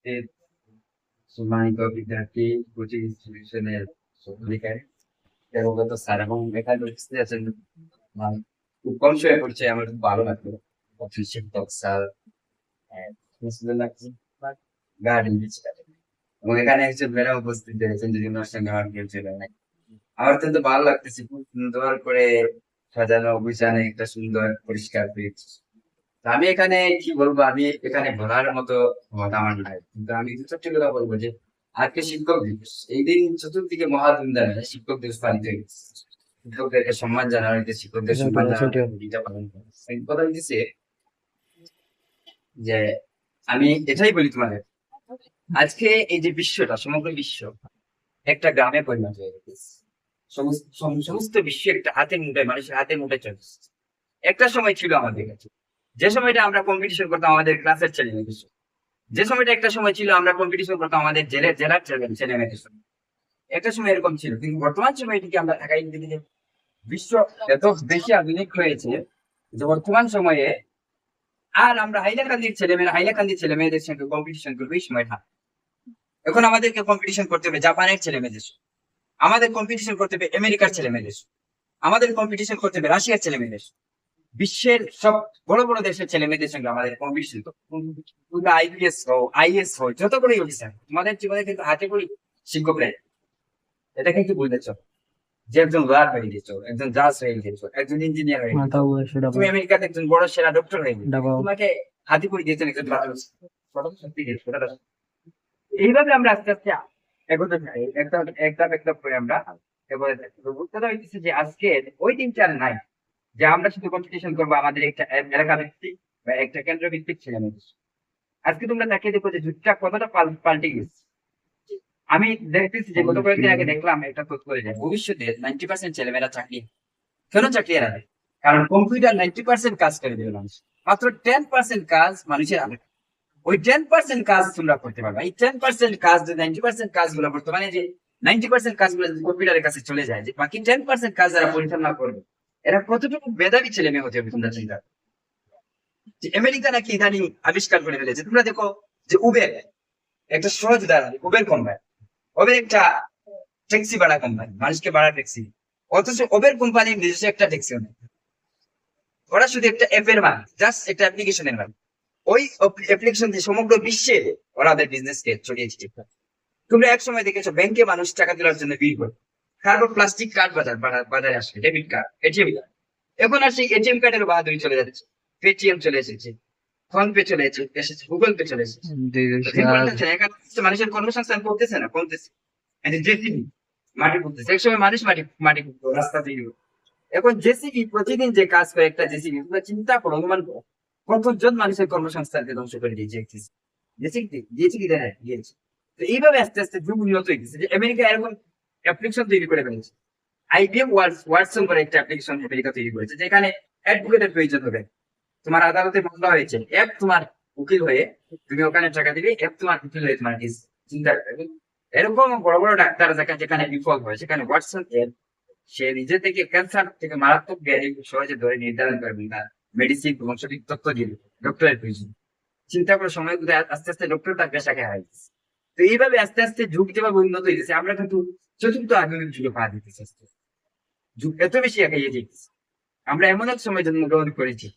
এর সম্মানিত বিদ্যার্থী, কোচিং ইনস্টিটিউশনের অধিকারী, দেবগত স্যার এবং এখানে উপস্থিত আছেন আমার খুব কম সময় পরিচয় আমার খুব ভালো লাগলো। অফিস শিক্ষক স্যার গার্ডেন এবং এখানে একজন ম্যাডাম উপস্থিত হয়েছেন যদি ওনার সঙ্গে আমার কেউ ছিল না। আমার তো ভালো লাগতেছে, খুব সুন্দর করে সাজানো গুছানো একটা সুন্দর পরিষ্কার পরিচ্ছন্ন। তো আমি এখানে কি বলবো, আমি এখানে বলার মতো কথা আমার নাই, কিন্তু আমি ছোট্ট কথা বলবো যে আজকে শিক্ষক দিবস, এই দিন চতুর্দিকে মহা ধুমধামে শিক্ষক দিবস পালিত হয়েছে। শিক্ষকদেরকে সম্মান জানানো হয়েছে, শিক্ষকদের সম্মান জানানো দিনটা পালন করা হয়েছে। এই কথা হচ্ছে যে আমি এটাই বলি তোমাদের, আজকে এই যে বিশ্বটা, সমগ্র বিশ্ব একটা গ্রামে পরিণত হয়ে গেছে। সমস্ত বিশ্ব একটা হাতের মুঠোয়, মানুষের হাতের মুঠোয় চলছে। একটা সময় ছিল আমাদের কাছে, যে সময়টা আমরা কম্পিটিশন করতাম আমাদের ক্লাসের ছেলে মেয়েদের সঙ্গে। যে সময়টা একটা সময় ছিল আমরা কম্পিটিশন করতাম আমাদের জেলার ছেলে মেয়েদের সঙ্গে। একটা সময় এরকম ছিল, কিন্তু বর্তমান সময়টিকে আমরা ঢাকায় দিকে যে বিশ্ব এত বেশি আধুনিক হয়েছে যে বর্তমান সময়ে আর আমরা হাইলাকান্দির ছেলে মেয়েদের সঙ্গে কম্পিটিশন করবো এই সময়টা। এখন আমাদেরকে কম্পিটিশন করতে হবে জাপানের ছেলে মেয়েদের সঙ্গে, আমাদের কম্পিটিশন করতে হবে আমেরিকার ছেলে মেয়েদের সঙ্গে, আমাদের কম্পিটিশন করতে হবে রাশিয়ার ছেলে মেয়েদের সঙ্গে। বিশ্বের সব বড় বড় দেশের ছেলে মেয়েদের সঙ্গে আমাদের কম্পিটিশন। আইপিএস হো, আইএস হো, যত করে অফিসার তোমাদের জীবনে কিন্তু হাতে করি শিক্ষক রায়। এটা কিন্তু বুঝতেছ যে একজন লয়ার হয়ে গেছো, একজন জাজ হয়ে গেছো, একজন ইঞ্জিনিয়ার হয়ে গেছো, তুমি আমেরিকাতে একজন বড় সেরা ডক্টর হয়ে গেছো, তোমাকে হাতে করে দিয়েছেন একজন সত্যি গেছো। এইভাবে আমরা আস্তে আস্তে এগোতে থাকি, একটা করে আমরা এগোতে থাকি। তো বুঝতে হইতেছে যে আজকে ওই দিনটা আর নাই যে আমরা শুধু কম্পিটিশন করবো আমাদের একটা এলাকা ভিত্তিক বা একটা কেন্দ্র ভিত্তিক ছেলে মেয়েদের। আজকে তোমরা তাকিয়ে দেখো যে যুগটা কতটা পাল্টে গেছে। আমি দেখতেছি যে গত কয়েকদিন আগে দেখলাম একটা তথ্য করে যায় ভবিষ্যতে 90% ছেলেমেয়েরা চাকরি, কেন চাকরি এড়াবে? কারণ কম্পিউটার 90% কাজ করে দেবে মানুষ, মাত্র 10% কাজ মানুষের আগে। ওই 10% কাজ তোমরা করতে পারবে। এই 10% কাজ, যে 90% কাজগুলো বর্তমানে যে 90% কাজগুলো যদি কম্পিউটারের কাছে চলে যায়, যে বাকি 10% কাজ যারা পরিচালনা করবে, এরা কতটুকু মেধাবী ছেলে মেয়ে হতে হবে তোমরা চিন্তা করো। যে আমেরিকা নাকি ইদানিং আবিষ্কার করে ফেলেছে, তোমরা দেখো যে উবের একটা সহজ উদাহরণ, উবের কোম্পানি, উবের একটা ট্যাক্সি ভাড়া কোম্পানি, মানুষকে ভাড়া ট্যাক্সি। অথচ উবের কোম্পানির নিজস্ব একটা ট্যাক্সিও নেই, ওরা শুধু একটা অ্যাপ এর মালিক, জাস্ট একটা অ্যাপ্লিকেশনের মালিক। ওই অ্যাপ্লিকেশন দিয়ে সমগ্র বিশ্বে ওরা ওদের বিজনেস কে ছড়িয়েছে। তোমরা এক সময় দেখেছো ব্যাংকে মানুষ টাকা তোলার জন্য ভিড় করে, তারপর প্লাস্টিক কার্ড বাজারে আসে, ডেবিট কার্ড, এটিএম কার্ড। এখন আর সেই এটিএম কার্ডের বাহাদুরি চলে যাচ্ছে, পেটিএম চলে এসেছে, ফোন পে চলে এসেছে, গুগল পে চলে এসেছে। মানুষের কর্মসংস্থান করতেছে না, কমতেছে। জেসিবি মাটি করতেছে, একসময় মানুষ মাটি মাটি করতো রাস্তা তৈরি করতো। এখন জেসিবি প্রতিদিন যে কাজ করে একটা জেসিবি, তোমরা চিন্তা করো, অনুমান করো কতজন মানুষের কর্মসংস্থানকে ধ্বংস করে দিয়েছে জেসিবি জেসিবি দিয়েছে। তো এইভাবে আস্তে আস্তে যুগ উন্নত হয়ে গেছে যে আমেরিকা এরকম অ্যাপ্লিকেশন তৈরি করে ফেলেছে। আইবিএম ওয়াটসন করে একটা অ্যাপ্লিকেশন আমেরিকা তৈরি করেছে, যেখানে অ্যাডভোকেটের প্রয়োজন হবে। তোমার আদালতে মামলা হয়েছে, অ্যাপ তোমার উকিল হয়ে, তুমি ওখানে টাকা দিবে, অ্যাপ তোমার উকিল হয়ে তোমার কেস চিন্তা করবে। এরকম বড় বড় ডাক্তার যেখানে বিফল হয়, সেখানে হোয়াটসঅ্যাপ অ্যাপ সে নিজে থেকে ক্যান্সার থেকে মারাত্মক ব্যাধি সহজে ধরে নির্ধারণ করবে না, মেডিসিন এবং সঠিক তথ্য দিয়ে দেবে ডক্টরের প্রয়োজন। চিন্তা করে সময় আস্তে আস্তে ডক্টর তার পেশাকে হারাইছে। তো এইভাবে আস্তে আস্তে যুগ যেভাবে উন্নত হয়েছে, আমরা কিন্তু চতুর্থ আধুনিক যুগে পা দিতেছি। যুগ এত বেশি এগিয়ে যেতেছে, আমরা এমন এক সময় জন্মগ্রহণ করেছি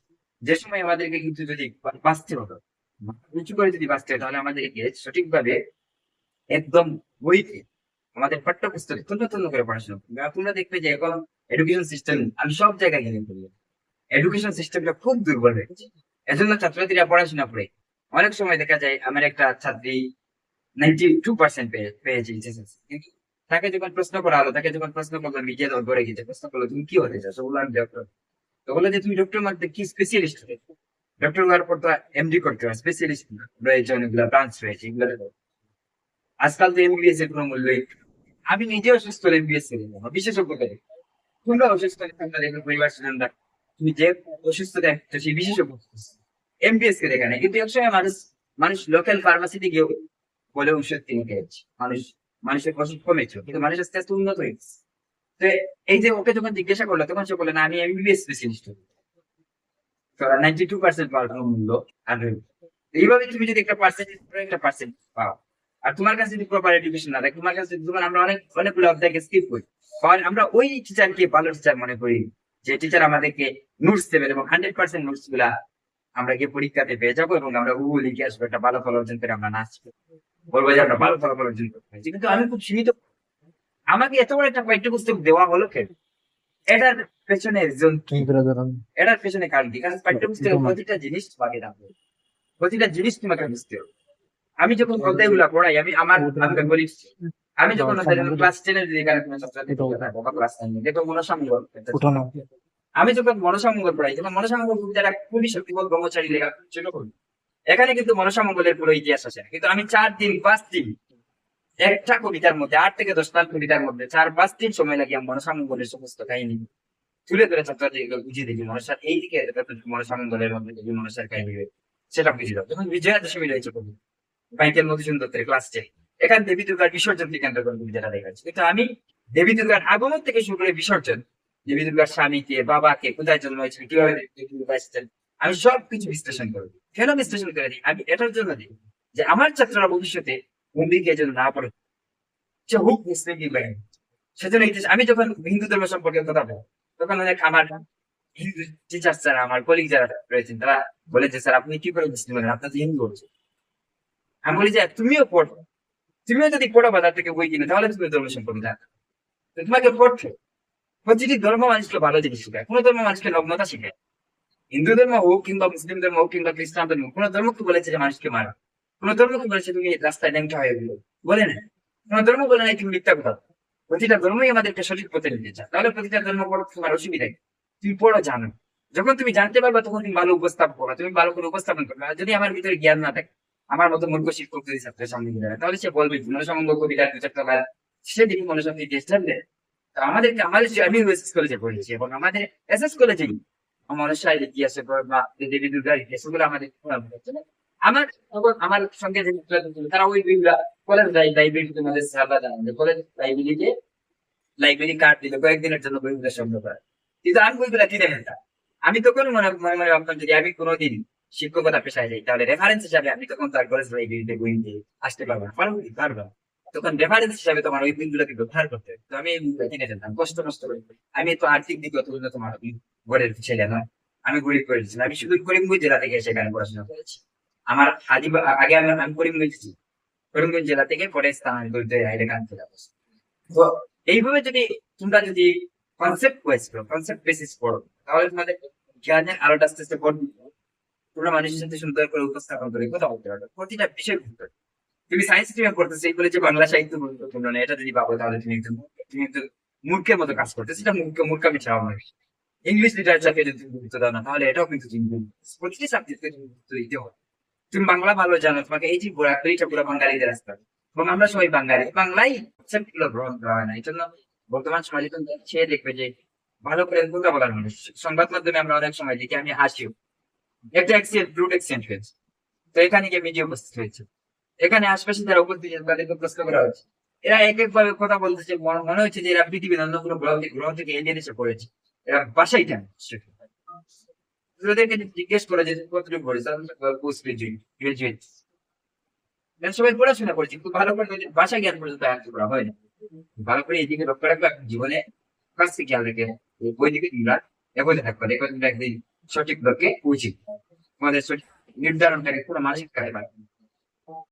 যে সময় আমাদেরকে কিন্তু যদি বাঁচতে হতো, উঁচু করে যদি বাঁচতে হয়, তাহলে আমাদেরকে সঠিকভাবে একদম বইতে আমাদের পাঠ্যপুস্তকে তন্ন তন্ন করে পড়াশোনা করতে হবে। আর তোমরা দেখবে যে এখন এডুকেশন সিস্টেম, আমি সব জায়গায় গেলে বলি, এডুকেশন সিস্টেমটা খুব দুর্বল হয়ে গেছে। এজন্য ছাত্রছাত্রীরা পড়াশোনা করে, অনেক সময় দেখা যায় আমার একটা ছাত্রী 92% পেয়েছে SSC, কিন্তু তাকে যখন প্রশ্ন করা হলো, তাকে যখন প্রশ্ন করলো মিডিয়া ধরে গেছে, প্রশ্ন করলো তুমি কি হতে চাও, বললো আমি ডক্টর। তো বললো যে তুমি ডক্টর মধ্যে কি স্পেশালিস্ট হবে? ডক্টর হওয়ার পর তো এমডি করতে হয়, স্পেশালিস্ট রয়েছে, অনেকগুলো ব্রাঞ্চ রয়েছে, এগুলো আজকাল তো এমবিবিএস এর কোনো মূল্যই। আমি নিজে অসুস্থ হলে এমবিবিএস করে যাবো বিশেষজ্ঞ করে। তোমরা অসুস্থ হলে তোমরা দেখবে পরিবার স্বজনরা, তুমি যে অসুস্থ দেখছো সেই বিশেষজ্ঞ এমবিবিএস কে দেখা নেই। কিন্তু একসময় মানুষ মানুষ লোকাল ফার্মাসিতে গিয়ে বলে ওষুধ কিনে খেয়েছে, মানুষের অসুখ কমেছে, কিন্তু মানুষ আস্তে আস্তে উন্নত হয়েছে। তো এই যে ওকে যখন জিজ্ঞাসা করলো, তখন সে বললো না আমি এমবিবিএস স্পেশালিস্ট হবো। 92% পাওয়ার মূল্য আর রইল। এইভাবে তুমি যদি একটা পার্সেন্ট পাও, আর তোমার কাছে যদি প্রপার এডুকেশন না থাকে, তোমার কাছে তোমার আমরা অনেকগুলো অধ্যায়কে স্কিপ করি, কারণ আমরা ওই টিচারকে ভালো টিচার মনে করি, যে টিচার আমাদেরকে নোটস দেবেন এবং 100% নোটস গুলা আমরা গিয়ে পরীক্ষাতে পেয়ে যাবো এবং আমরা লিখে আসবো, একটা ভালো ফল অর্জন করে আমরা নাচবো, বলবো যে আমরা ভালো ফলাফল অর্জন করতে পেরেছি। কিন্তু আমি খুব সীমিত, আমাকে এত বড় একটা পাঠ্যপুস্তক দেওয়া হলো কেন? এটার পেছনে একজন কি, এটার পেছনে কারণ কি? কারণ পাঠ্যপুস্তকের প্রতিটা জিনিস তোমাকে জানতে হবে, প্রতিটা জিনিস তোমাকে বুঝতে হবে। আমি যখন অধ্যায়গুলা পড়াই, আমি বলি, আমি যখন ক্লাস 10 এর এখানে কোনো ছাত্রদের থাকবো বা ক্লাস 9 দেখো মনসামঙ্গল, আমি যখন মনসামঙ্গল পড়াই, তখন মনসামঙ্গল কবিতাটা খুবই শক্তিবল ব্রহ্মচারী লেখা ছিল কবি। এখানে কিন্তু মনসামঙ্গলের পুরো ইতিহাস আছে না। কিন্তু আমি 4 দিন 5 দিন একটা কবিতার মধ্যে 8 থেকে 10 লাইন কবিতার মধ্যে 4-5 দিন সময় লাগিয়ে মনসামঙ্গলের সমস্ত কাহিনী তুলে ধরে ছাত্রদের বুঝিয়ে দিবি, মনসার এই দিকে মনসামঙ্গলের মধ্যে যদি মনসার কাহিনী রয়েছে, সেটা বুঝিয়ে দাও। যখন বিজয়া দশমী রয়েছে কবি মাইকেল মধুসূদন দত্তের ক্লাস 10, এখানে দেবী দুর্গার বিসর্জনকে কেন্দ্র করে কবিতাটা দেখাচ্ছে। কিন্তু আমি দেবী দুর্গার আগমন থেকে শুরু করে বিসর্জন, দেবী দুর্গার স্বামীকে, বাবাকে, কোথায় জন্ম হয়েছিল, কিভাবে দেবী দুর্গা এসেছেন, আমি সবকিছু বিশ্লেষণ করে দিই। কেন বিশ্লেষণ করে দিই? আমি এটার জন্য দিই যে আমার ছাত্ররা ভবিষ্যতে গম্ভীরকে যেন না পড়ে, সে হুক মুসলিম কিংবা হিন্দু। সেজন্য আমি যখন হিন্দু ধর্ম সম্পর্কে কথা বলি, তখন অনেক আমার হিন্দু টিচার যারা, আমার কলিগ যারা রয়েছেন, তারা বলে যে স্যার আপনি কি করে মুসলিম হলেন, আপনার তো হিন্দু হচ্ছে। আমি বলি যে তুমিও পড়ো, তুমিও যদি পড়ো বাজার থেকে বই কিনে, তাহলে তুমি ধর্ম সম্পর্কে জানো। তো তোমাকে পড়তে, প্রতিটি ধর্ম মানুষকে ভালো জিনিস শেখায়, কোনো ধর্ম মানুষকে নগ্নতা শেখায়। হিন্দু ধর্ম হোক কিংবা মুসলিম ধর্ম হোক কিংবা খ্রিস্টান ধর্ম, কোনো ধর্ম কি বলেছে যে মানুষকে মারা, কোনো ধর্ম কি বলেছে তুমি রাস্তায় ন্যাংটা হয়ে গেলো, বলে না। কোনো ধর্ম বলে নাই তুমি মিথ্যা কথা। প্রতিটা ধর্মই আমাদেরকে সঠিক পথে নিতে চায়, তাহলে প্রতিটা ধর্ম পড়ো, তোমার অসুবিধা কি? তুমি পড়ো, জানো। যখন তুমি জানতে পারবে তখন তুমি ভালো উপস্থাপন করো, তুমি ভালো করে উপস্থাপন করবে। আর যদি আমার ভিতরে জ্ঞান না থাকে, আমার মতো মূর্খ শিক্ষক যদি ছাত্রের সামনে গিয়ে দাঁড়ায়, তাহলে সে বলবে মনসামঙ্গ কবিতার 2-4টা লাইন, সে দেখি মনসামঙ্গ টেস্ট হবে। তো আমি এসএস কলেজে পড়েছি এবং আমাদের এসএস কলেজে মনসার ইতিহাসে বা দেবী দুর্গার ইতিহাস গুলো আমাদের পড়ানো হচ্ছে না। আমার আমার সঙ্গে যে মিত্ররা ছিল, তারা ওই বইগুলা কলেজ লাইব্রেরিতে আমাদের সারদা জানান, কলেজ লাইব্রেরিতে লাইব্রেরি কার্ড দিল কয়েকদিনের জন্য বইগুলো সংগ্রহ করে। কিন্তু আমি বইগুলা কিনে ফেলতাম। আমি তখন মনে মনে মনে ভাবতাম যদি আমি কোনোদিন শিক্ষকতা পেশায় যাই, তাহলে রেফারেন্স হিসাবে আমি তখন তার কলেজ লাইব্রেরিতে বই নিয়ে আসতে পারবো না, পারবো কি? পারবো না। তখন রেফারেন্স হিসাবে তোমার ওই বইগুলোকে ব্যবহার করতে হবে। তো আমি এই বইগুলো কিনে ফেলতাম কষ্ট নষ্ট করে। আমি তো আর্থিক দিক অত তোমার গড়ের ছেলে নয়, আমি গরিব করেছি, আমি শুধু করিমগঞ্জ জেলা থেকে সেখানে পড়াশোনা করেছি। আমার আগে আমি করিমগঞ্জ, করিমগঞ্জ জেলা থেকে পরে স্থানান্তরিত হয়ে হাইলাকান্দি জেলা। তো এইভাবে তোমরা যদি কনসেপ্ট ওয়াইজ করো, কনসেপ্ট বেসিস পড়ো, তাহলে তোমাদের জ্ঞানের আলোটা আস্তে আস্তে বড় হবে। তোমরা মানুষের সাথে সুন্দর করে উপস্থাপন করে কথা বলতে পারবে, প্রতিটা বিষয় বুঝতে। তুমি সায়েন্স স্ট্রিমে পড়তেছো, এই বলে যে বাংলা সাহিত্য গুরুত্বপূর্ণ না, এটা যদি ভাবো তাহলে তুমি একজন মূর্খের মতো কাজ করতেছো, সেটা মূর্খামি ছাড়া আমার। ইংলিশ লিটারেচারকে যদি তুমি গুরুত্ব দাও না, তাহলে এটাও কিন্তু তুমি প্রতিটি সাবজেক্টকে তুমি গুরুত্ব দিতে হবে। তুমি বাংলা ভালো জানো, তোমাকে এই যে দুইটা পুরো বাঙালিদের রাস্তা, এবং আমরা সবাই বাঙালি, বাংলাই গুলো গ্রহণ করা হয় না। এই জন্য বর্তমান সমাজে কিন্তু সে দেখবে যে ভালো করে কথা বলার মানুষ, সংবাদ মাধ্যমে আমরা অনেক সময় দেখি, আমি হাসিও, একটা অ্যাক্সিডেন্ট রুট অ্যাক্সিডেন্ট হয়েছে, তো এখানে গিয়ে মিডিয়া উপস্থিত হয়েছে, এখানে আশপাশে যারা উপস্থিত তাদেরকে প্রশ্ন করা হয়েছে, এরা এক এক ভাবে কথা বলতেছে, মনে হচ্ছে যে এরা পৃথিবীর অন্য কোনো গ্রহ থেকে এলিয়েন এসে পড়েছে, এরা বাসাই কেন। ওদেরকে জিজ্ঞেস করে যে কতটুকু পড়েছে, পোস্ট গ্রাজুয়েট, সবাই পড়াশোনা করেছি, কিন্তু ভালো করে ভাষা জ্ঞান পর্যন্ত আয়ত্ত করা হয় না। ভালো করে এইদিকে লক্ষ্য রাখবে, জীবনে কাছ থেকে খেয়াল রেখে বই দিকে তোমরা এগোতে থাকবে, দেখবে তোমরা একদিন সঠিক লক্ষ্যে পৌঁছে, তোমাদের সঠিক নির্ধারণটাকে পুরো মানসিক কাজে পারবে।